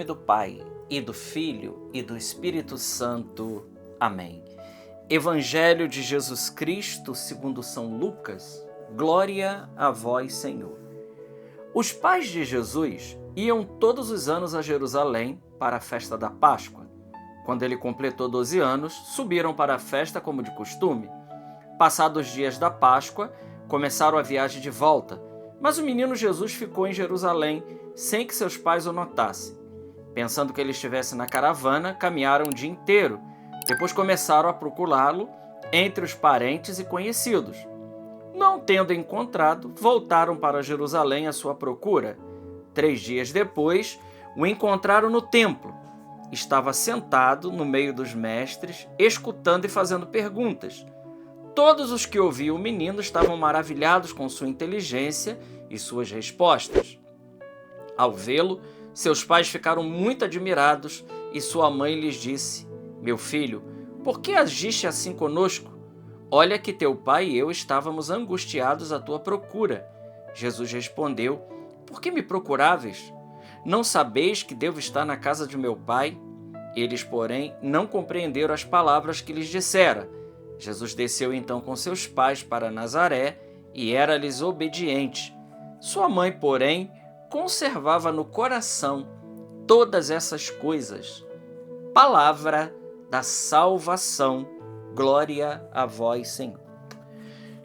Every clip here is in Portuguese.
do Pai, e do Filho, e do Espírito Santo. Amém. Evangelho de Jesus Cristo, segundo São Lucas. Glória a vós, Senhor. Os pais de Jesus iam todos os anos a Jerusalém para a festa da Páscoa. Quando ele completou 12 anos, subiram para a festa como de costume. Passados os dias da Páscoa, começaram a viagem de volta, mas o menino Jesus ficou em Jerusalém sem que seus pais o notassem. Pensando que ele estivesse na caravana, caminharam o dia inteiro. Depois começaram a procurá-lo entre os parentes e conhecidos. Não tendo encontrado, voltaram para Jerusalém à sua procura. 3 dias depois, o encontraram no templo. Estava sentado no meio dos mestres, escutando e fazendo perguntas. Todos os que ouviam o menino estavam maravilhados com sua inteligência e suas respostas. Ao vê-lo, seus pais ficaram muito admirados e sua mãe lhes disse: "Meu filho, por que agiste assim conosco? Olha que teu pai e eu estávamos angustiados à tua procura." Jesus respondeu: "Por que me procuráveis? Não sabeis que devo estar na casa de meu pai?" Eles, porém, não compreenderam as palavras que lhes dissera. Jesus desceu então com seus pais para Nazaré e era-lhes obediente. Sua mãe, porém, conservava no coração todas essas coisas. Palavra da salvação. Glória a vós, Senhor.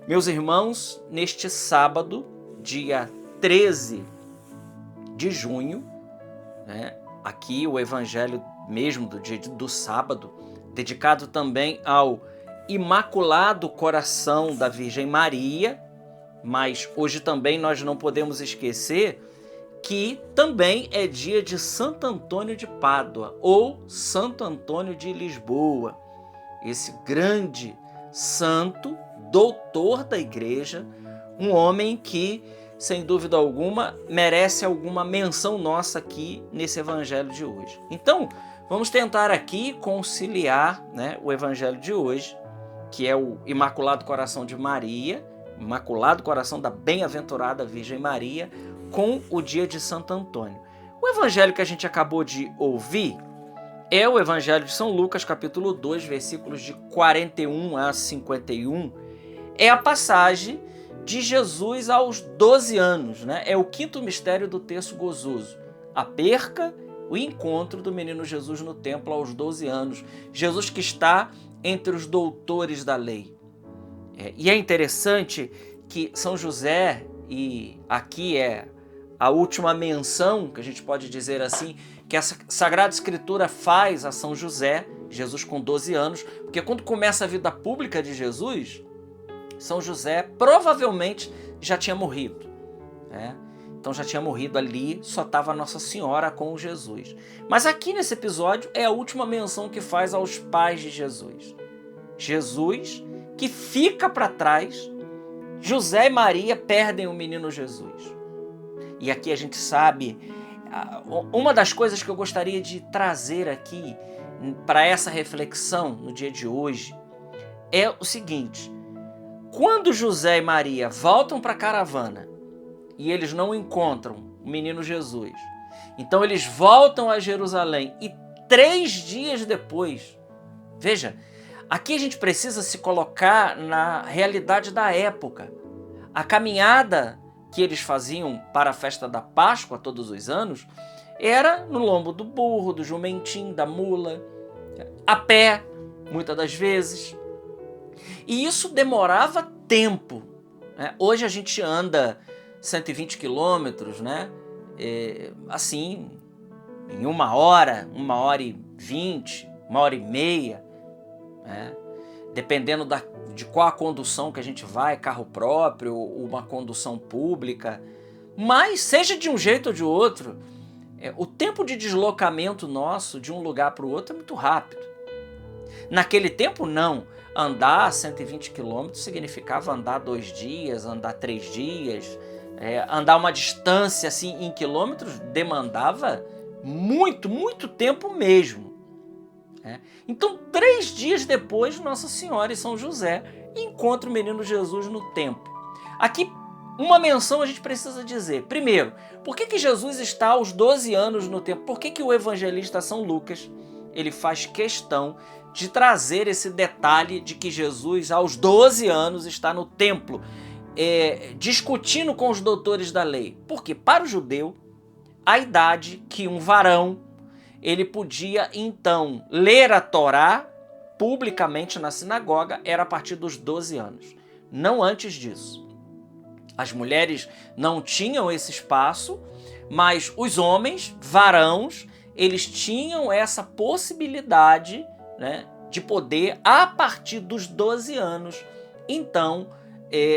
Meus irmãos, neste sábado, dia 13 de junho, aqui o evangelho mesmo do dia do sábado, dedicado também ao Imaculado Coração da Virgem Maria, mas hoje também nós não podemos esquecer que também é dia de Santo Antônio de Pádua ou Santo Antônio de Lisboa, esse grande santo, doutor da Igreja, um homem que, sem dúvida alguma, merece alguma menção nossa aqui nesse Evangelho de hoje. Então, vamos tentar aqui conciliar, o Evangelho de hoje, que é o Imaculado Coração de Maria, Imaculado Coração da Bem-aventurada Virgem Maria, com o dia de Santo Antônio. O evangelho que a gente acabou de ouvir é o Evangelho de São Lucas, capítulo 2, versículos de 41 a 51. É a passagem de Jesus aos 12 anos, É o quinto mistério do terço gozoso. A perca, o encontro do menino Jesus no templo aos 12 anos. Jesus que está entre os doutores da lei. E é interessante que São José, e aqui é a última menção, que a gente pode dizer assim, que a Sagrada Escritura faz a São José, Jesus com 12 anos, porque quando começa a vida pública de Jesus, São José provavelmente já tinha morrido. Então já tinha morrido ali, só estava Nossa Senhora com Jesus. Mas aqui nesse episódio é a última menção que faz aos pais de Jesus. Jesus que fica para trás, José e Maria perdem o menino Jesus. E aqui a gente sabe, uma das coisas que eu gostaria de trazer aqui para essa reflexão no dia de hoje é o seguinte: quando José e Maria voltam para a caravana e eles não encontram o menino Jesus, então eles voltam a Jerusalém e 3 dias depois, veja, aqui a gente precisa se colocar na realidade da época. A caminhada que eles faziam para a festa da Páscoa todos os anos era no lombo do burro, do jumentim, da mula, a pé, muitas das vezes. E isso demorava tempo. Hoje a gente anda 120 quilômetros, assim, em 1 hora, 1h20, 1h30, dependendo de qual a condução que a gente vai, carro próprio ou uma condução pública. Mas, seja de um jeito ou de outro, o tempo de deslocamento nosso de um lugar para o outro é muito rápido. Naquele tempo, não. Andar 120 quilômetros significava andar 2 dias, andar 3 dias. Andar uma distância assim, em quilômetros demandava muito, muito tempo mesmo. Então, 3 dias depois, Nossa Senhora e São José encontram o menino Jesus no templo. Aqui uma menção a gente precisa dizer. Primeiro, por que Jesus está aos 12 anos no templo? Por que o evangelista São Lucas ele faz questão de trazer esse detalhe de que Jesus, aos 12 anos, está no templo, discutindo com os doutores da lei? Porque para o judeu, a idade que um varão ele podia então ler a Torá publicamente na sinagoga era a partir dos 12 anos, não antes disso. As mulheres não tinham esse espaço, mas os homens, varãos, eles tinham essa possibilidade, né, de poder, a partir dos 12 anos, então,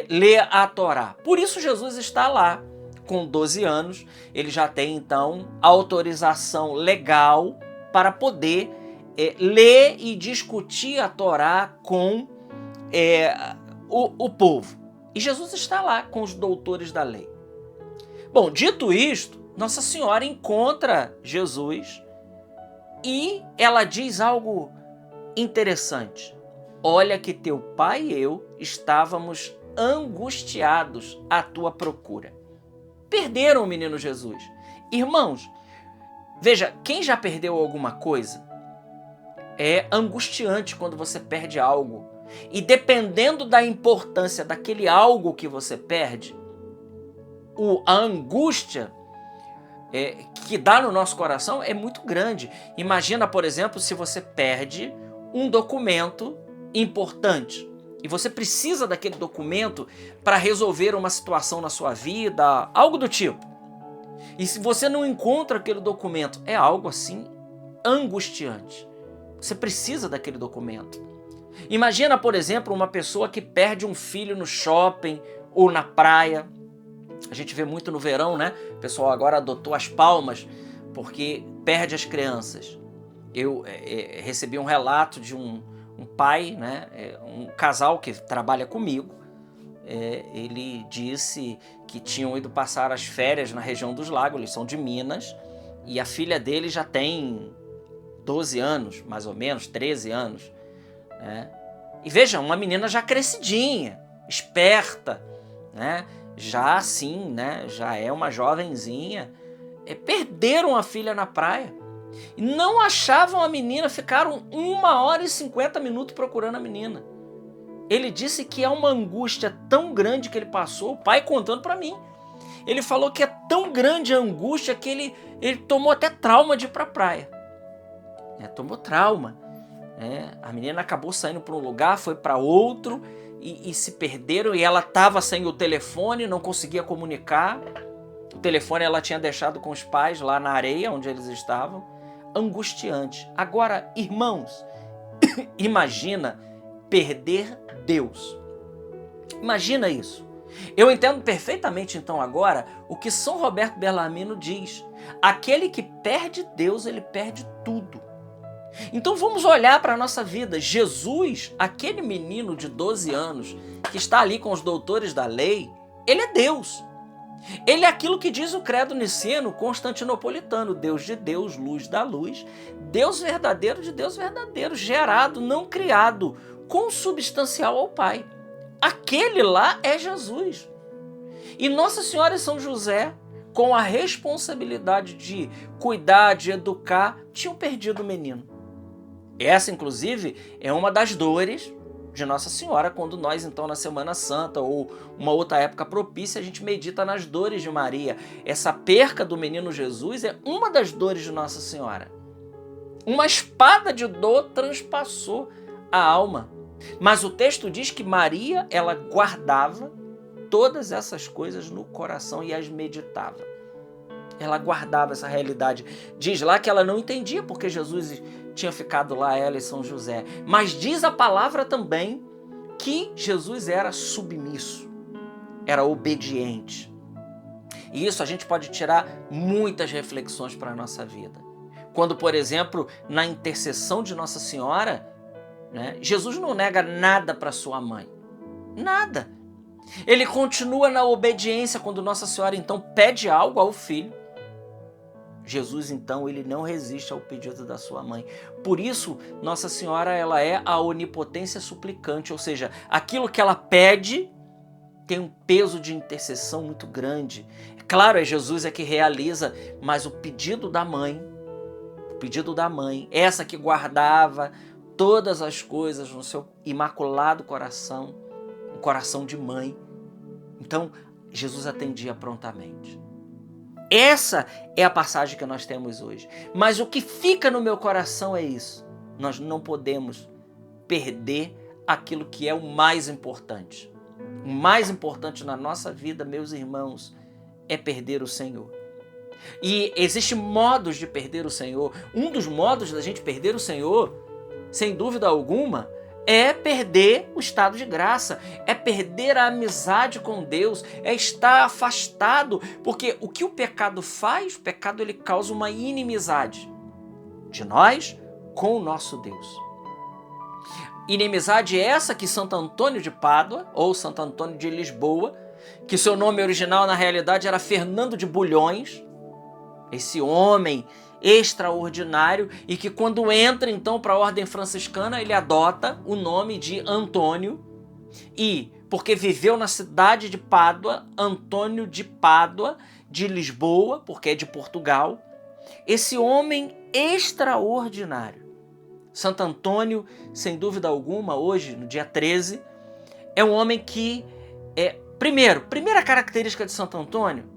ler a Torá. Por isso Jesus está lá, com 12 anos, ele já tem, então, autorização legal para poder ler e discutir a Torá com o povo. E Jesus está lá com os doutores da lei. Bom, dito isto, Nossa Senhora encontra Jesus e ela diz algo interessante. Olha que teu pai e eu estávamos angustiados à tua procura. Perderam o menino Jesus. Irmãos, veja, quem já perdeu alguma coisa, é angustiante quando você perde algo. E dependendo da importância daquele algo que você perde, a angústia que dá no nosso coração é muito grande. Imagina, por exemplo, se você perde um documento importante e você precisa daquele documento para resolver uma situação na sua vida, algo do tipo. E se você não encontra aquele documento, é algo assim angustiante. Você precisa daquele documento. Imagina, por exemplo, uma pessoa que perde um filho no shopping ou na praia. A gente vê muito no verão, né? O pessoal agora adotou as palmas porque perde as crianças. Eu recebi um relato de um pai, né? Um casal que trabalha comigo. Ele disse que tinham ido passar as férias na região dos lagos, eles são de Minas, e a filha dele já tem 12 anos, mais ou menos, 13 anos. Né? E veja, uma menina já crescidinha, esperta, né? Já assim, né? Já é uma jovenzinha. Perderam a filha na praia. E não achavam a menina, ficaram 1h e 50 minutos procurando a menina. Ele disse que é uma angústia tão grande que ele passou, o pai contando para mim. Ele falou que é tão grande a angústia que ele tomou até trauma de ir para a praia. Tomou trauma. A menina acabou saindo para um lugar, foi para outro e se perderam. E ela estava sem o telefone, não conseguia comunicar. O telefone ela tinha deixado com os pais lá na areia onde eles estavam. Angustiante. Agora, irmãos, imagina perder Deus. Imagina isso. Eu entendo perfeitamente então agora o que São Roberto Bellarmino diz. Aquele que perde Deus, ele perde tudo. Então vamos olhar para a nossa vida. Jesus, aquele menino de 12 anos que está ali com os doutores da lei, ele é Deus. Ele é aquilo que diz o credo niceno constantinopolitano, Deus de Deus, luz da luz, Deus verdadeiro de Deus verdadeiro, gerado, não criado, consubstancial ao Pai. Aquele lá é Jesus. E Nossa Senhora e São José, com a responsabilidade de cuidar, de educar, tinham perdido o menino. Essa, inclusive, é uma das dores de Nossa Senhora, quando nós, então, na Semana Santa ou uma outra época propícia, a gente medita nas dores de Maria. Essa perca do menino Jesus é uma das dores de Nossa Senhora. Uma espada de dor transpassou a alma. Mas o texto diz que Maria, ela guardava todas essas coisas no coração e as meditava. Ela guardava essa realidade. Diz lá que ela não entendia porque Jesus tinha ficado lá, ela e São José. Mas diz a palavra também que Jesus era submisso, era obediente. E isso a gente pode tirar muitas reflexões para a nossa vida. Quando, por exemplo, na intercessão de Nossa Senhora, né, Jesus não nega nada para sua mãe. Nada. Ele continua na obediência quando Nossa Senhora, então, pede algo ao filho. Jesus, então, ele não resiste ao pedido da sua mãe. Por isso, Nossa Senhora, ela é a onipotência suplicante, ou seja, aquilo que ela pede, tem um peso de intercessão muito grande. É claro, é Jesus que realiza, mas o pedido da mãe, essa que guardava todas as coisas no seu imaculado coração, um coração de mãe. Então, Jesus atendia prontamente. Essa é a passagem que nós temos hoje. Mas o que fica no meu coração é isso. Nós não podemos perder aquilo que é o mais importante. O mais importante na nossa vida, meus irmãos, é perder o Senhor. E existem modos de perder o Senhor. Um dos modos da gente perder o Senhor, sem dúvida alguma, é perder o estado de graça, é perder a amizade com Deus, é estar afastado, porque o que o pecado faz? O pecado ele causa uma inimizade de nós com o nosso Deus. Inimizade essa que Santo Antônio de Pádua, ou Santo Antônio de Lisboa, que seu nome original na realidade era Fernando de Bulhões, esse homem extraordinário, e que quando entra então para a ordem franciscana, ele adota o nome de Antônio, e porque viveu na cidade de Pádua, Antônio de Pádua, de Lisboa, porque é de Portugal, esse homem extraordinário. Santo Antônio, sem dúvida alguma, hoje, no dia 13, é um homem que primeira característica de Santo Antônio,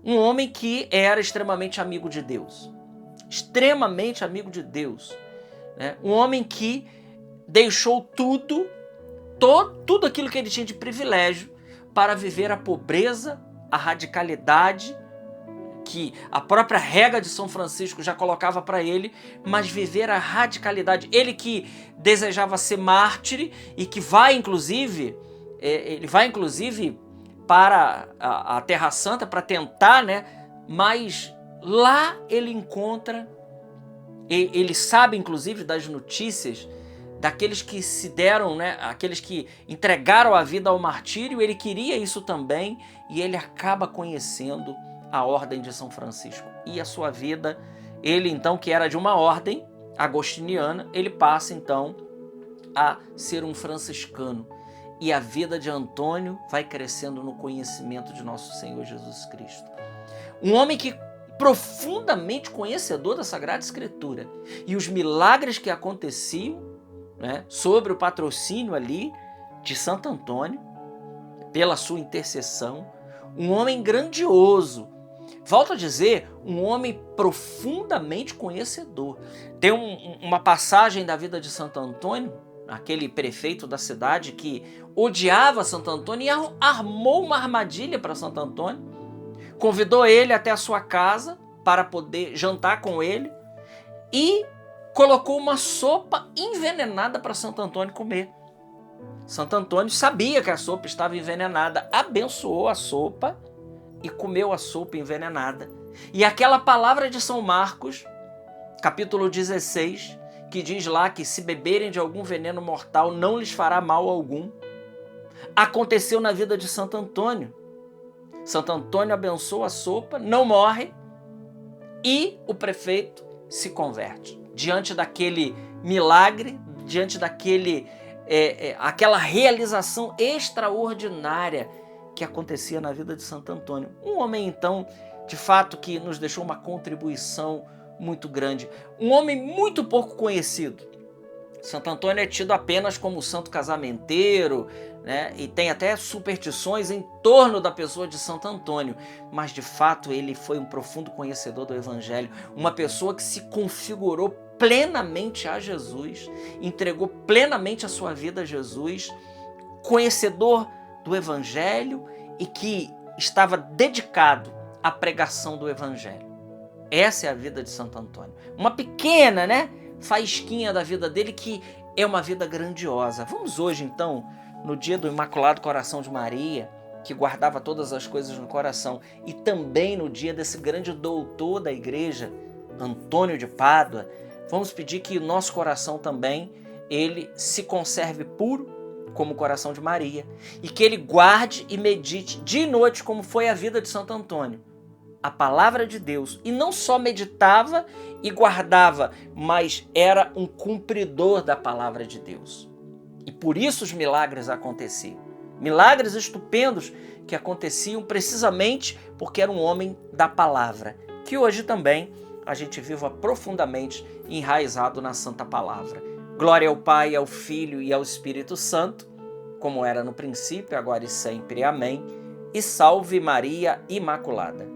um homem que era extremamente amigo de Deus. Extremamente amigo de Deus. Né? Um homem que deixou tudo aquilo que ele tinha de privilégio para viver a pobreza, a radicalidade, que a própria rega de São Francisco já colocava para ele, mas viver a radicalidade. Ele que desejava ser mártir e que vai inclusive para a Terra Santa para tentar, né? Mas lá ele encontra, ele sabe inclusive das notícias daqueles que se deram, né? Aqueles que entregaram a vida ao martírio, ele queria isso também e ele acaba conhecendo a ordem de São Francisco. E a sua vida, ele então, que era de uma ordem agostiniana, ele passa então a ser um franciscano. E a vida de Antônio vai crescendo no conhecimento de nosso Senhor Jesus Cristo. Um homem que profundamente conhecedor da Sagrada Escritura. E os milagres que aconteciam, né, sobre o patrocínio ali de Santo Antônio, pela sua intercessão. Um homem grandioso. Volto a dizer, um homem profundamente conhecedor. Tem uma passagem da vida de Santo Antônio, aquele prefeito da cidade que odiava Santo Antônio e armou uma armadilha para Santo Antônio. Convidou ele até a sua casa para poder jantar com ele e colocou uma sopa envenenada para Santo Antônio comer. Santo Antônio sabia que a sopa estava envenenada, abençoou a sopa e comeu a sopa envenenada. E aquela palavra de São Marcos, capítulo 16, que diz lá que se beberem de algum veneno mortal não lhes fará mal algum, aconteceu na vida de Santo Antônio. Santo Antônio abençoa a sopa, não morre e o prefeito se converte. Diante daquele milagre, diante aquela realização extraordinária que acontecia na vida de Santo Antônio. Um homem, então, de fato, que nos deixou uma contribuição muito grande. Um homem muito pouco conhecido. Santo Antônio é tido apenas como santo casamenteiro, né? E tem até superstições em torno da pessoa de Santo Antônio. Mas, de fato, ele foi um profundo conhecedor do Evangelho. Uma pessoa que se configurou plenamente a Jesus, entregou plenamente a sua vida a Jesus, conhecedor do Evangelho e que estava dedicado à pregação do Evangelho. Essa é a vida de Santo Antônio. Uma pequena, né, faísquinha da vida dele que é uma vida grandiosa. Vamos hoje, então, no dia do Imaculado Coração de Maria, que guardava todas as coisas no coração, e também no dia desse grande doutor da igreja, Antônio de Pádua, vamos pedir que o nosso coração também, ele se conserve puro, como o coração de Maria, e que ele guarde e medite dia e noite, como foi a vida de Santo Antônio, a palavra de Deus, e não só meditava e guardava, mas era um cumpridor da palavra de Deus. E por isso os milagres aconteciam. Milagres estupendos que aconteciam precisamente porque era um homem da palavra. Que hoje também a gente viva profundamente enraizado na Santa Palavra. Glória ao Pai, ao Filho e ao Espírito Santo, como era no princípio, agora e sempre. Amém. E salve Maria Imaculada.